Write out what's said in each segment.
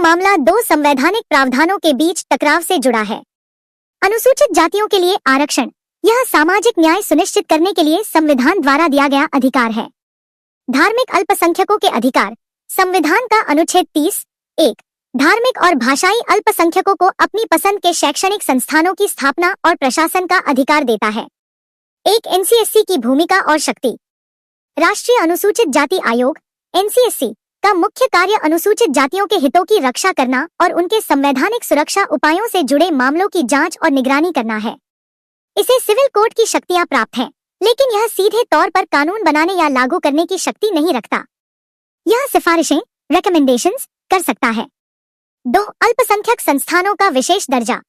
मामला दो संवैधानिक प्रावधानों के बीच टकराव से जुड़ा है। अनुसूचित जातियों के लिए आरक्षण यह सामाजिक न्याय सुनिश्चित करने के लिए संविधान द्वारा दिया गया अधिकार है। धार्मिक अल्पसंख्यकों के अधिकार संविधान का अनुच्छेद 30(1) धार्मिक और भाषाई अल्पसंख्यकों को अपनी पसंद के शैक्षणिक संस्थानों की स्थापना और प्रशासन का अधिकार देता है। एक एनसीएससी की भूमिका और शक्ति। राष्ट्रीय अनुसूचित जाति आयोग एनसीएससी का मुख्य कार्य अनुसूचित जातियों के हितों की रक्षा करना और उनके संवैधानिक सुरक्षा उपायों से जुड़े मामलों की जांच और निगरानी करना है। इसे सिविल कोर्ट की शक्तियां प्राप्त हैं, लेकिन यह सीधे तौर पर कानून बनाने या लागू करने की शक्ति नहीं रखता। यह सिफारिशें रिकमेंडेशंस कर सकता है। 2 अल्पसंख्यक संस्थानों का विशेष दर्जा।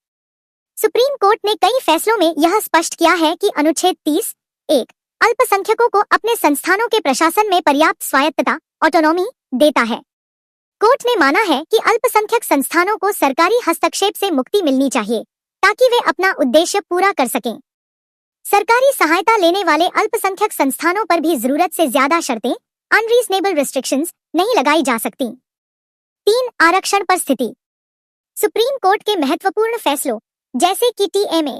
सुप्रीम कोर्ट ने कई फैसलों में यह स्पष्ट किया है कि अनुच्छेद 30(1) अल्पसंख्यकों को अपने संस्थानों के प्रशासन में पर्याप्त स्वायत्तता ऑटोनॉमी देता है। कोर्ट ने माना है कि अल्पसंख्यक संस्थानों को सरकारी हस्तक्षेप से मुक्ति मिलनी चाहिए ताकि वे अपना उद्देश्य पूरा कर सकें। सरकारी सहायता लेने वाले अल्पसंख्यक संस्थानों पर भी जरूरत से ज्यादा शर्तें अनरीजनेबल रिस्ट्रिक्शंस नहीं लगाई जा सकती। 3 आरक्षण पर स्थिति। सुप्रीम कोर्ट के महत्वपूर्ण फैसलों जैसे कि टीएमए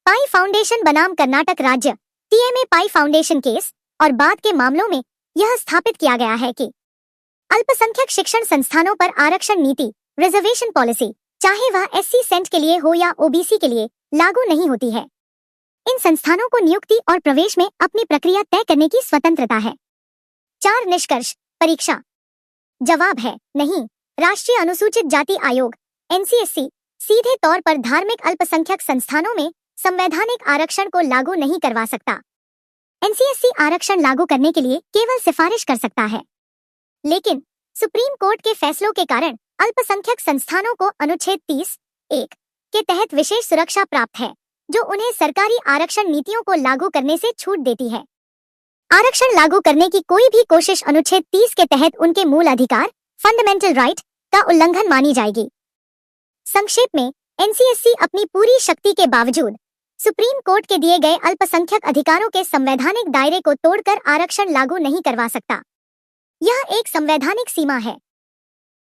पाई फाउंडेशन बनाम कर्नाटक राज्य टीएमए पाई फाउंडेशन केस और बाद के मामलों में यह स्थापित किया गया है कि अल्पसंख्यक शिक्षण संस्थानों पर आरक्षण नीति रिजर्वेशन पॉलिसी चाहे वह एससी सेंट के लिए हो या ओबीसी के लिए लागू नहीं होती है। इन संस्थानों को नियुक्ति और प्रवेश में अपनी प्रक्रिया तय करने की स्वतंत्रता है। 4 निष्कर्ष परीक्षा। जवाब है नहीं। राष्ट्रीय अनुसूचित जाति आयोग एनसीएससी सीधे तौर पर धार्मिक अल्पसंख्यक संस्थानों में संवैधानिक आरक्षण को लागू नहीं करवा सकता। एनसीएससी आरक्षण लागू करने के लिए केवल सिफारिश कर सकता है, लेकिन सुप्रीम कोर्ट के फैसलों के कारण अल्पसंख्यक संस्थानों को अनुच्छेद 30(1) के तहत विशेष सुरक्षा प्राप्त है, जो उन्हें सरकारी आरक्षण नीतियों को लागू करने से छूट देती है। आरक्षण लागू करने की कोई भी कोशिश अनुच्छेद 30 के तहत उनके मूल अधिकार फंडामेंटल राइट का उल्लंघन मानी जाएगी। संक्षेप में, एनसीएससी अपनी पूरी शक्ति के बावजूद सुप्रीम कोर्ट के दिए गए अल्पसंख्यक अधिकारों के संवैधानिक दायरे को तोड़कर आरक्षण लागू नहीं करवा सकता। यह एक संवैधानिक सीमा है